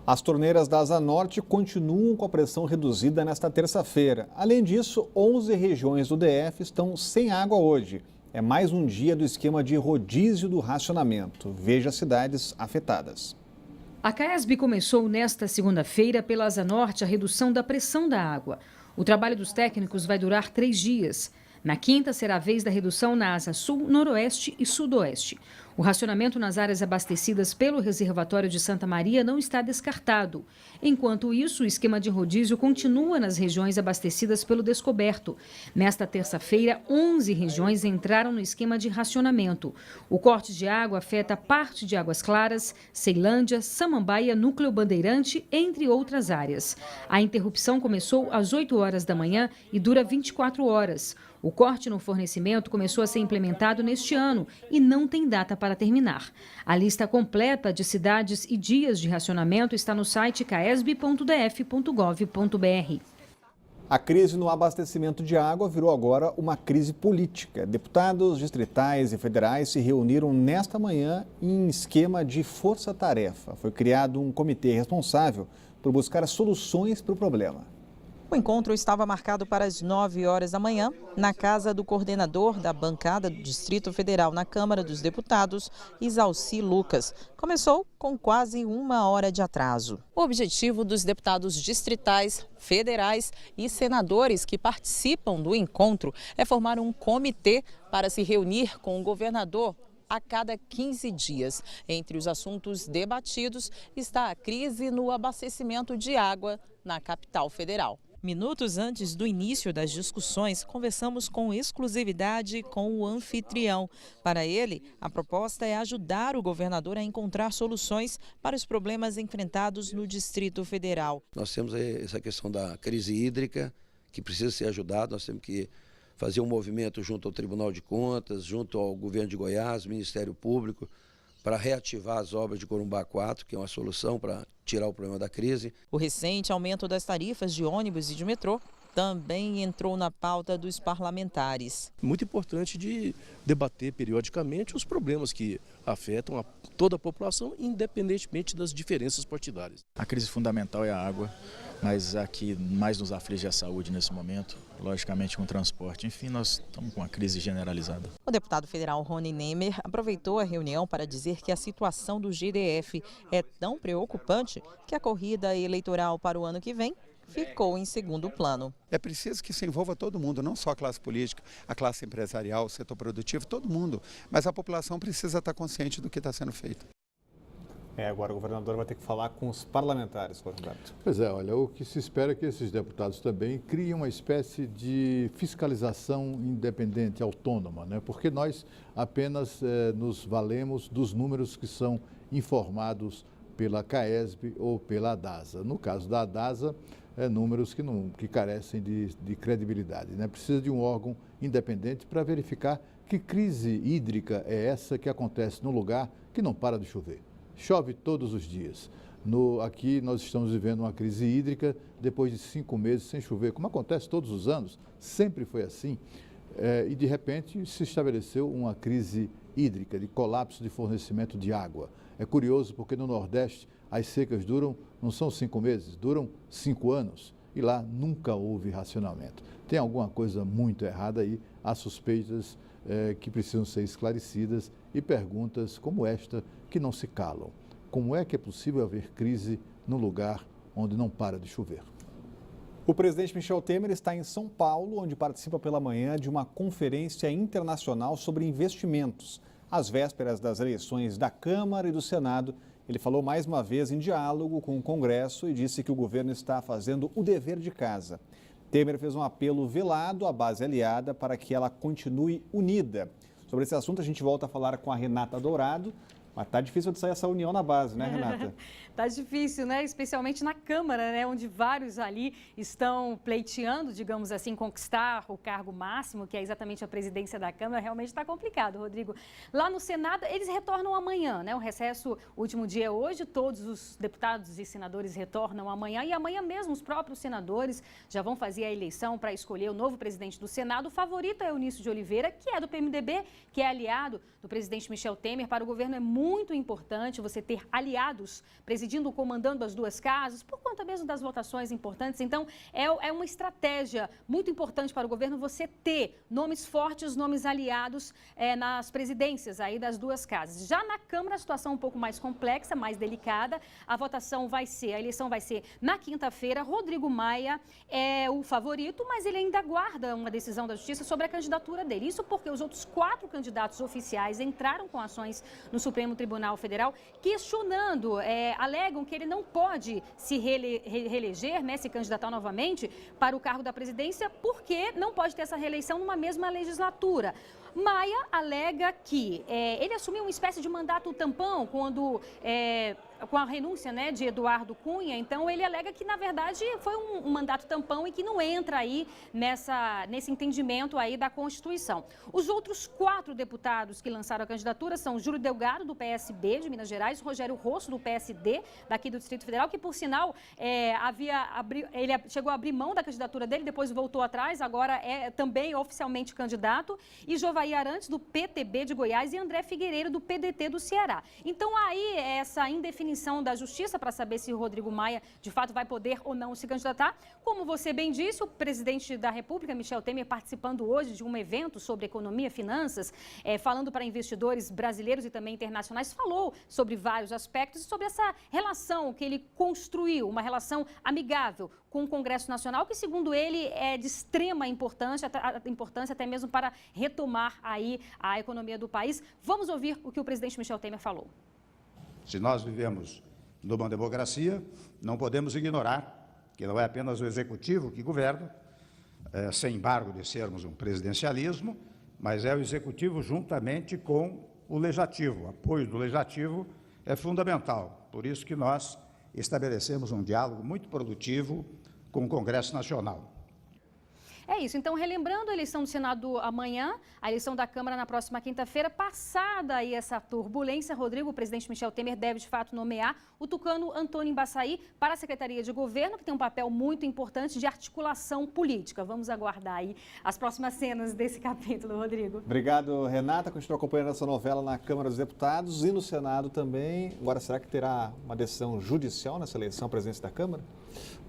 As torneiras da Asa Norte continuam com a pressão reduzida nesta terça-feira. Além disso, 11 regiões do DF estão sem água hoje. É mais um dia do esquema de rodízio do racionamento. Veja as cidades afetadas. A CAESB começou nesta segunda-feira pela Asa Norte a redução da pressão da água. O trabalho dos técnicos vai durar 3 dias. Na quinta será a vez da redução na Asa Sul, Noroeste e Sudoeste. O racionamento nas áreas abastecidas pelo reservatório de Santa Maria não está descartado. Enquanto isso, o esquema de rodízio continua nas regiões abastecidas pelo Descoberto. Nesta terça-feira, 11 regiões entraram no esquema de racionamento. O corte de água afeta parte de Águas Claras, Ceilândia, Samambaia, Núcleo Bandeirante, entre outras áreas. A interrupção começou às 8 horas da manhã e dura 24 horas. O corte no fornecimento começou a ser implementado neste ano e não tem data para terminar. A lista completa de cidades e dias de racionamento está no site caesb.df.gov.br. A crise no abastecimento de água virou agora uma crise política. Deputados distritais e federais se reuniram nesta manhã em esquema de força-tarefa. Foi criado um comitê responsável por buscar soluções para o problema. O encontro estava marcado para as 9 horas da manhã, na casa do coordenador da bancada do Distrito Federal na Câmara dos Deputados, Isalci Lucas. Começou com quase 1 hora de atraso. O objetivo dos deputados distritais, federais e senadores que participam do encontro é formar um comitê para se reunir com o governador a cada 15 dias. Entre os assuntos debatidos está a crise no abastecimento de água na capital federal. Minutos antes do início das discussões, conversamos com exclusividade com o anfitrião. Para ele, a proposta é ajudar o governador a encontrar soluções para os problemas enfrentados no Distrito Federal. Nós temos essa questão da crise hídrica, que precisa ser ajudada. Nós temos que fazer um movimento junto ao Tribunal de Contas, junto ao governo de Goiás, Ministério Público, para reativar as obras de Corumbá 4, que é uma solução para tirar o problema da crise. O recente aumento das tarifas de ônibus e de metrô também entrou na pauta dos parlamentares. Muito importante de debater periodicamente os problemas que afetam toda a população, independentemente das diferenças partidárias. A crise fundamental é a água, mas a que mais nos aflige é a saúde nesse momento, logicamente com o transporte. Enfim, nós estamos com uma crise generalizada. O deputado federal Rony Nemer aproveitou a reunião para dizer que a situação do GDF é tão preocupante que a corrida eleitoral para o ano que vem ficou em segundo plano. É preciso que se envolva todo mundo, não só a classe política, a classe empresarial, o setor produtivo, todo mundo. Mas a população precisa estar consciente do que está sendo feito. Agora o governador vai ter que falar com os parlamentares, Roberto. Pois é, olha, o que se espera é que esses deputados também criem uma espécie de fiscalização independente, autônoma, né? Porque nós apenas nos valemos dos números que são informados pela CAESB ou pela DASA. No caso da DASA, números que carecem de credibilidade, né? Precisa de um órgão independente para verificar que crise hídrica é essa que acontece num lugar que não para de chover. Chove todos os dias. Aqui nós estamos vivendo uma crise hídrica depois de 5 meses sem chover, como acontece todos os anos, sempre foi assim. E de repente se estabeleceu uma crise hídrica, de colapso de fornecimento de água. É curioso porque no Nordeste as secas não são 5 meses, duram 5 anos e lá nunca houve racionamento. Tem alguma coisa muito errada aí, há suspeitas que precisam ser esclarecidas e perguntas como esta que não se calam. Como é que é possível haver crise num lugar onde não para de chover? O presidente Michel Temer está em São Paulo, onde participa pela manhã de uma conferência internacional sobre investimentos. Às vésperas das eleições da Câmara e do Senado, ele falou mais uma vez em diálogo com o Congresso e disse que o governo está fazendo o dever de casa. Temer fez um apelo velado à base aliada para que ela continue unida. Sobre esse assunto, a gente volta a falar com a Renata Dourado. Mas tá difícil de sair essa união na base, né, Renata? Tá difícil, né? Especialmente na Câmara, né? Onde vários ali estão pleiteando, digamos assim, conquistar o cargo máximo, que é exatamente a presidência da Câmara. Realmente está complicado, Rodrigo. Lá no Senado, eles retornam amanhã, né? O recesso, o último dia é hoje, todos os deputados e senadores retornam amanhã. E amanhã mesmo os próprios senadores já vão fazer a eleição para escolher o novo presidente do Senado. O favorito é Eunício de Oliveira, que é do PMDB, que é aliado do presidente Michel Temer. Para o governo é muito muito importante você ter aliados presidindo, comandando as duas casas, por conta mesmo das votações importantes. Então, é uma estratégia muito importante para o governo você ter nomes fortes, nomes aliados nas presidências aí das duas casas. Já na Câmara, a situação é um pouco mais complexa, mais delicada. A eleição vai ser na quinta-feira. Rodrigo Maia é o favorito, mas ele ainda aguarda uma decisão da Justiça sobre a candidatura dele. Isso porque os outros 4 candidatos oficiais entraram com ações no Supremo Tribunal Federal, questionando, alegam que ele não pode se reeleger, né, se candidatar novamente para o cargo da presidência, porque não pode ter essa reeleição numa mesma legislatura. Maia alega que ele assumiu uma espécie de mandato tampão quando, com a renúncia, né, de Eduardo Cunha. Então, ele alega que, na verdade, foi um mandato tampão e que não entra aí nesse entendimento aí da Constituição. Os outros 4 deputados que lançaram a candidatura são Júlio Delgado, do PSB de Minas Gerais, Rogério Rosso, do PSD, daqui do Distrito Federal, que, por sinal, ele chegou a abrir mão da candidatura dele, depois voltou atrás, agora é também oficialmente candidato, e Jovair Arantes, do PTB de Goiás, e André Figueiredo, do PDT do Ceará. Então, aí, essa indefinição da Justiça para saber se o Rodrigo Maia, de fato, vai poder ou não se candidatar. Como você bem disse, o presidente da República, Michel Temer, participando hoje de um evento sobre economia e finanças, falando para investidores brasileiros e também internacionais, falou sobre vários aspectos e sobre essa relação que ele construiu, uma relação amigável com o Congresso Nacional, que, segundo ele, é de extrema importância até mesmo para retomar aí a economia do país. Vamos ouvir o que o presidente Michel Temer falou. Se nós vivemos numa democracia, não podemos ignorar que não é apenas o executivo que governa, sem embargo de sermos um presidencialismo, mas é o executivo juntamente com o legislativo. O apoio do legislativo é fundamental. Por isso que nós estabelecemos um diálogo muito produtivo com o Congresso Nacional. É isso. Então, relembrando a eleição do Senado amanhã, a eleição da Câmara na próxima quinta-feira, passada aí essa turbulência, Rodrigo, o presidente Michel Temer deve, de fato, nomear o tucano Antônio Embaçaí para a Secretaria de Governo, que tem um papel muito importante de articulação política. Vamos aguardar aí as próximas cenas desse capítulo, Rodrigo. Obrigado, Renata. Continua acompanhando essa novela na Câmara dos Deputados e no Senado também. Agora, será que terá uma decisão judicial nessa eleição à presidência da Câmara?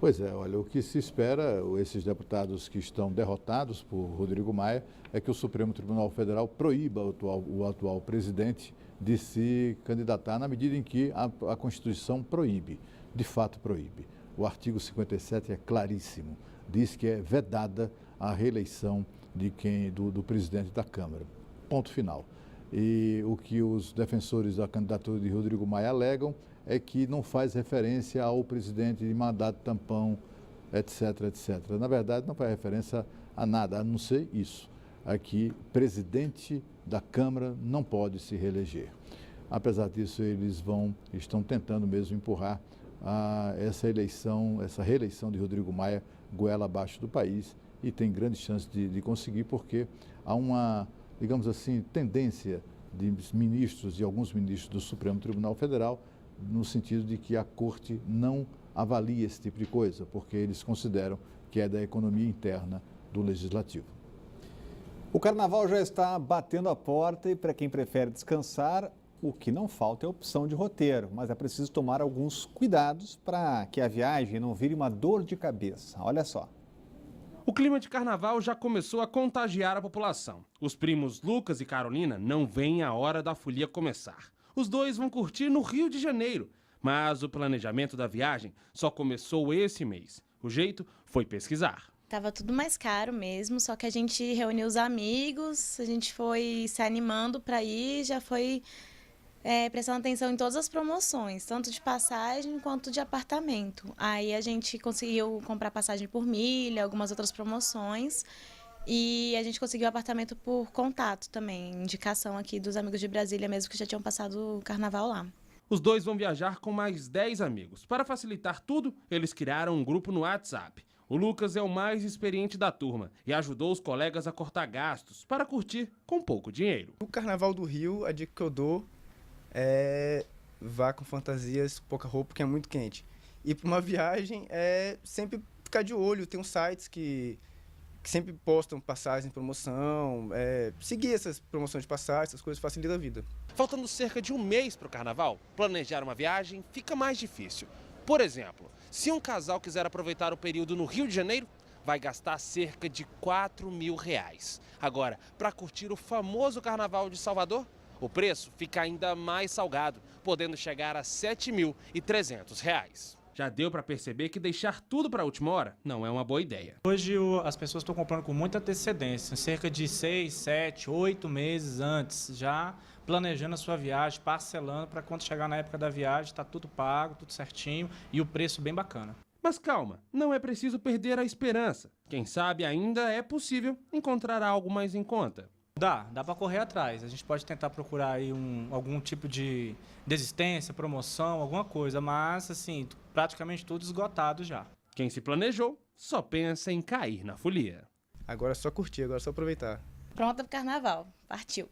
Pois é, olha, o que se espera, esses deputados que estão derrotados por Rodrigo Maia, é que o Supremo Tribunal Federal proíba o atual presidente de se candidatar na medida em que a Constituição proíbe, de fato proíbe. O artigo 57 é claríssimo, diz que é vedada a reeleição do presidente da Câmara. Ponto final. E o que os defensores da candidatura de Rodrigo Maia alegam é que não faz referência ao presidente de mandato tampão, etc, etc. Na verdade, não faz referência a nada, a não ser isso. Aqui, presidente da Câmara não pode se reeleger. Apesar disso, eles estão tentando mesmo empurrar essa reeleição de Rodrigo Maia goela abaixo do país e tem grandes chances de conseguir, porque há uma, digamos assim, tendência de alguns ministros do Supremo Tribunal Federal no sentido de que a Corte não avalia esse tipo de coisa, porque eles consideram que é da economia interna do Legislativo. O Carnaval já está batendo a porta e, para quem prefere descansar, o que não falta é opção de roteiro, mas é preciso tomar alguns cuidados para que a viagem não vire uma dor de cabeça. Olha só. O clima de carnaval já começou a contagiar a população. Os primos Lucas e Carolina não veem a hora da folia começar. Os dois vão curtir no Rio de Janeiro, mas o planejamento da viagem só começou esse mês. O jeito foi pesquisar. Tava tudo mais caro mesmo, só que a gente reuniu os amigos, a gente foi se animando para ir, já foi prestando atenção em todas as promoções, tanto de passagem quanto de apartamento. Aí a gente conseguiu comprar passagem por milha, algumas outras promoções. E a gente conseguiu apartamento por contato também, indicação aqui dos amigos de Brasília mesmo, que já tinham passado o carnaval lá. Os dois vão viajar com mais 10 amigos. Para facilitar tudo, eles criaram um grupo no WhatsApp. O Lucas é o mais experiente da turma e ajudou os colegas a cortar gastos para curtir com pouco dinheiro. O Carnaval do Rio, a dica que eu dou é vá com fantasias, pouca roupa, porque é muito quente. E para uma viagem é sempre ficar de olho, tem uns sites que que sempre postam passagens em promoção, seguir essas promoções de passagem, essas coisas facilita a vida. Faltando cerca de um mês para o carnaval, planejar uma viagem fica mais difícil. Por exemplo, se um casal quiser aproveitar o período no Rio de Janeiro, vai gastar cerca de R$4.000. Agora, para curtir o famoso Carnaval de Salvador, o preço fica ainda mais salgado, podendo chegar a R$7.300. Já deu para perceber que deixar tudo para a última hora não é uma boa ideia. Hoje as pessoas estão comprando com muita antecedência, cerca de 6, 7, 8 meses antes, já planejando a sua viagem, parcelando para quando chegar na época da viagem, está tudo pago, tudo certinho e o preço bem bacana. Mas calma, não é preciso perder a esperança. Quem sabe ainda é possível encontrar algo mais em conta. Dá para correr atrás. A gente pode tentar procurar aí algum tipo de desistência, promoção, alguma coisa, mas assim, praticamente tudo esgotado já. Quem se planejou só pensa em cair na folia. Agora é só curtir, agora é só aproveitar. Pronta pro carnaval. Partiu.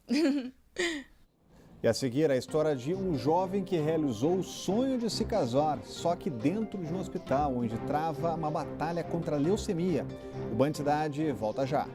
E a seguir, a história de um jovem que realizou o sonho de se casar, só que dentro de um hospital, onde trava uma batalha contra a leucemia. O Band Cidade volta já.